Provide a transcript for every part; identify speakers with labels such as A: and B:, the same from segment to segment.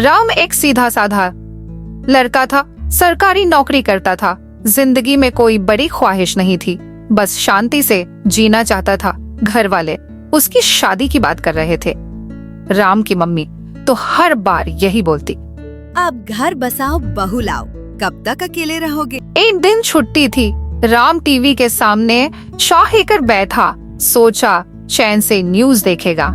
A: राम एक सीधा साधा लड़का था, सरकारी नौकरी करता था। जिंदगी में कोई बड़ी ख्वाहिश नहीं थी, बस शांति से जीना चाहता था। घर वाले उसकी शादी की बात कर रहे थे। राम की मम्मी तो हर बार यही बोलती,
B: अब घर बसाओ, बहू लाओ, कब तक अकेले रहोगे।
A: एक दिन छुट्टी थी। राम टीवी के सामने शाही कर बैठा, सोचा चैन से न्यूज देखेगा।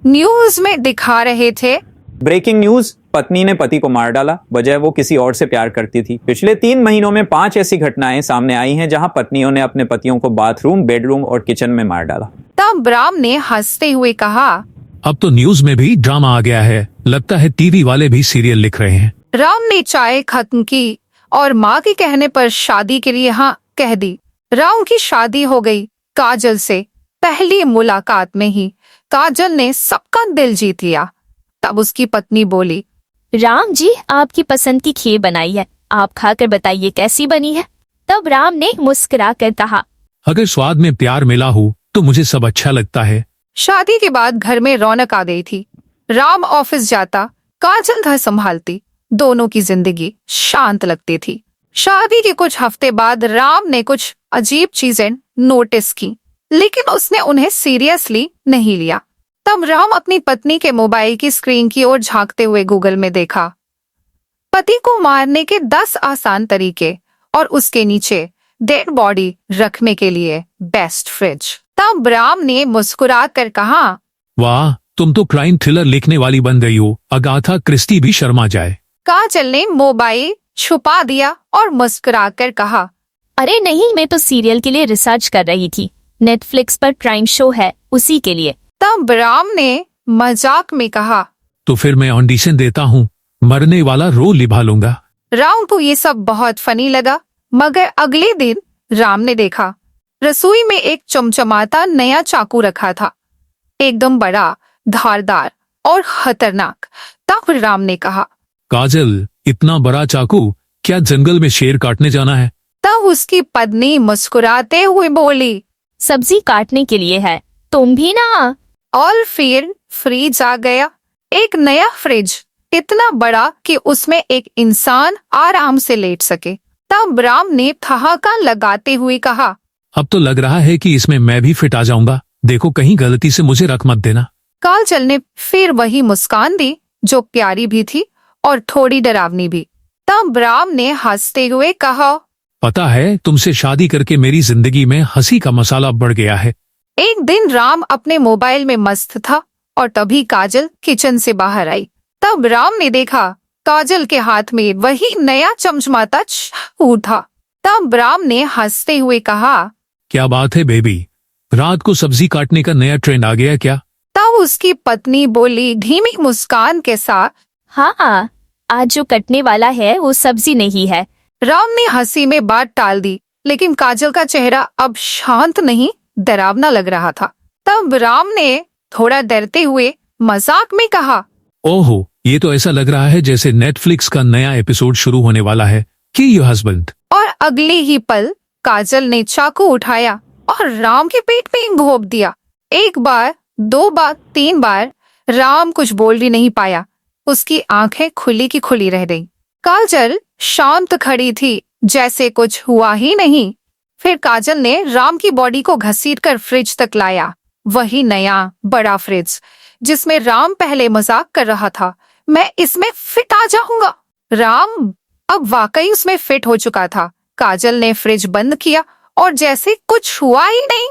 A: न्यूज में दिखा रहे थे,
C: ब्रेकिंग न्यूज, पत्नी ने पति को मार डाला, वजह वो किसी और से प्यार करती थी। पिछले 3 महीनों में 5 ऐसी घटनाएं सामने आई हैं जहां पत्नियों ने अपने पतियों को बाथरूम, बेडरूम और किचन में मार डाला।
A: तब राम ने हंसते हुए कहा,
D: अब तो न्यूज में भी ड्रामा आ गया है, लगता है टीवी वाले भी सीरियल लिख रहे हैं।
A: राम ने चाय खत्म की और माँ के कहने पर शादी के लिए हाँ कह दी। राम की शादी हो गई काजल से। पहली मुलाकात में ही काजल ने सबका दिल जीत लिया। तब उसकी पत्नी बोली,
E: राम जी, आपकी पसंद की खीर बनाई है, आप खाकर बताइए कैसी बनी है। तब राम ने मुस्कुरा कर कहा,
D: अगर स्वाद में प्यार मिला हो तो मुझे सब अच्छा लगता है।
A: शादी के बाद घर में रौनक आ गई थी। राम ऑफिस जाता, काजल घर संभालती। दोनों की जिंदगी शांत लगती थी। शादी के कुछ हफ्ते बाद राम ने कुछ अजीब चीजें नोटिस की, लेकिन उसने उन्हें सीरियसली नहीं लिया। तब राम अपनी पत्नी के मोबाइल की स्क्रीन की ओर झांकते हुए गूगल में देखा, पति को मारने के 10 आसान तरीके और उसके नीचे डेड बॉडी रखने के लिए बेस्ट फ्रिज। तब राम ने मुस्कुरा कर कहा,
D: वाह, तुम तो क्राइम थ्रिलर लिखने वाली बन गई हो, अगाथा क्रिस्टी भी शर्मा जाए।
A: काजल ने मोबाइल छुपा दिया और मुस्कुरा कर कहा,
E: अरे नहीं, मैं तो सीरियल के लिए रिसर्च कर रही थी। नेटफ्लिक्स पर क्राइम शो है, उसी के लिए।
A: तब राम ने मजाक में कहा,
D: तो फिर मैं ऑडिशन देता हूँ, मरने वाला रोल निभा लूंगा।
A: राम को ये सब बहुत फनी लगा। मगर अगले दिन राम ने देखा रसोई में एक चमचमाता नया चाकू रखा था, एकदम बड़ा, धारदार और खतरनाक। तब राम ने कहा,
D: काजल, इतना बड़ा चाकू, क्या जंगल में शेर काटने जाना है?
A: तब उसकी पत्नी मुस्कुराते हुए बोली,
E: सब्जी काटने के लिए है, तुम भी ना।
A: और फिर फ्रिज आ गया। एक नया फ्रिज, इतना बड़ा कि उसमें एक इंसान आराम से लेट सके। तब राम ने ठहाका लगाते हुए कहा,
D: अब तो लग रहा है कि इसमें मैं भी फिट आ जाऊंगा, देखो कहीं गलती से मुझे रख मत देना।
A: काजल ने फिर वही मुस्कान दी, जो प्यारी भी थी और थोड़ी डरावनी भी। तब राम ने हंसते हुए कहा,
D: पता है, तुमसे शादी करके मेरी जिंदगी में हंसी का मसाला बढ़ गया है।
A: एक दिन राम अपने मोबाइल में मस्त था और तभी काजल किचन से बाहर आई। तब राम ने देखा काजल के हाथ में वही नया चमचमाता चाकू था। तब राम ने हंसते हुए कहा,
D: क्या बात है बेबी, रात को सब्जी काटने का नया ट्रेंड आ गया क्या?
A: तब उसकी पत्नी बोली धीमी मुस्कान के साथ,
E: हाँ, आज जो कटने वाला है वो सब्जी नहीं है।
A: राम ने हंसी में बात टाल दी, लेकिन काजल का चेहरा अब शांत नहीं, डरावना लग रहा था। तब राम ने थोड़ा डरते हुए मजाक में कहा,
D: ओहो, ये तो ऐसा लग रहा है जैसे नेटफ्लिक्स का नया एपिसोड शुरू होने वाला है कि योर हस्बैंड।
A: और अगले ही पल काजल ने चाकू उठाया और राम के पेट में घोंप दिया। 1 बार, 2 बार, 3 बार। राम कुछ बोल भी नहीं पाया, उसकी आंखें खुली की खुली रह गईं। काजल शांत खड़ी थी, जैसे कुछ हुआ ही नहीं। फिर काजल ने राम की बॉडी को घसीटकर फ्रिज तक लाया, वही नया बड़ा फ्रिज जिसमें राम पहले मजाक कर रहा था, मैं इसमें फिट आ जाऊंगा। राम अब वाकई उसमें फिट हो चुका था। काजल ने फ्रिज बंद किया और जैसे कुछ हुआ ही नहीं,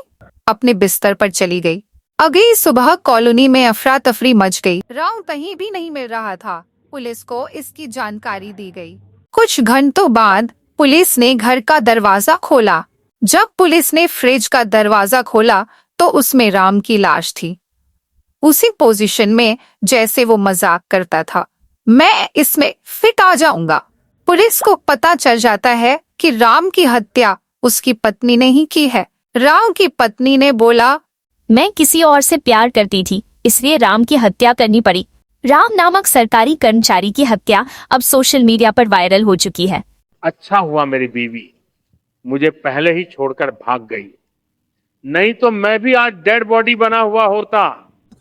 A: अपने बिस्तर पर चली गई। अगली सुबह कॉलोनी में अफरा तफरी मच गई। राम कहीं भी नहीं मिल रहा था। पुलिस को इसकी जानकारी दी गई। कुछ घंटों बाद पुलिस ने घर का दरवाजा खोला। जब पुलिस ने फ्रिज का दरवाजा खोला तो उसमें राम की लाश थी, उसी पोजीशन में जैसे वो मजाक करता था, मैं इसमें फिट आ जाऊंगा। पुलिस को पता चल जाता है कि राम की हत्या उसकी पत्नी ने ही की है। राम की पत्नी ने बोला,
E: मैं किसी और से प्यार करती थी, इसलिए राम की हत्या करनी पड़ी। राम नामक सरकारी कर्मचारी की हत्या अब सोशल मीडिया पर वायरल हो चुकी है।
F: अच्छा हुआ मेरी बीवी मुझे पहले ही छोड़कर भाग गई, नहीं तो मैं भी आज डेड बॉडी बना हुआ होता।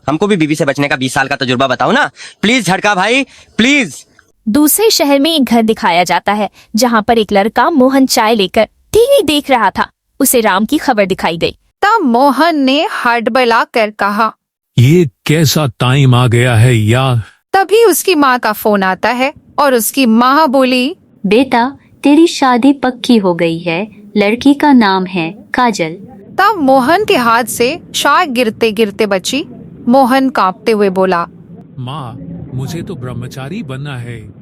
G: हमको भी बीवी से बचने का 20 साल का तजुर्बा बताओ ना, प्लीज झटका भाई, प्लीज।
E: दूसरे शहर में एक घर दिखाया जाता है जहाँ पर एक लड़का मोहन चाय लेकर टीवी देख रहा था। उसे राम की खबर दिखाई गई।
A: तब मोहन ने हड़बड़ा कर कहा।
D: ये कैसा टाइम आ गया है यार।
A: तभी उसकी माँ का फोन आता है और उसकी माँ बोली,
H: बेटा तेरी शादी पक्की हो गई है, लड़की का नाम है काजल।
A: तब मोहन के हाथ से चाय गिरते गिरते बची। मोहन कांपते हुए बोला,
D: माँ मुझे तो ब्रह्मचारी बनना है।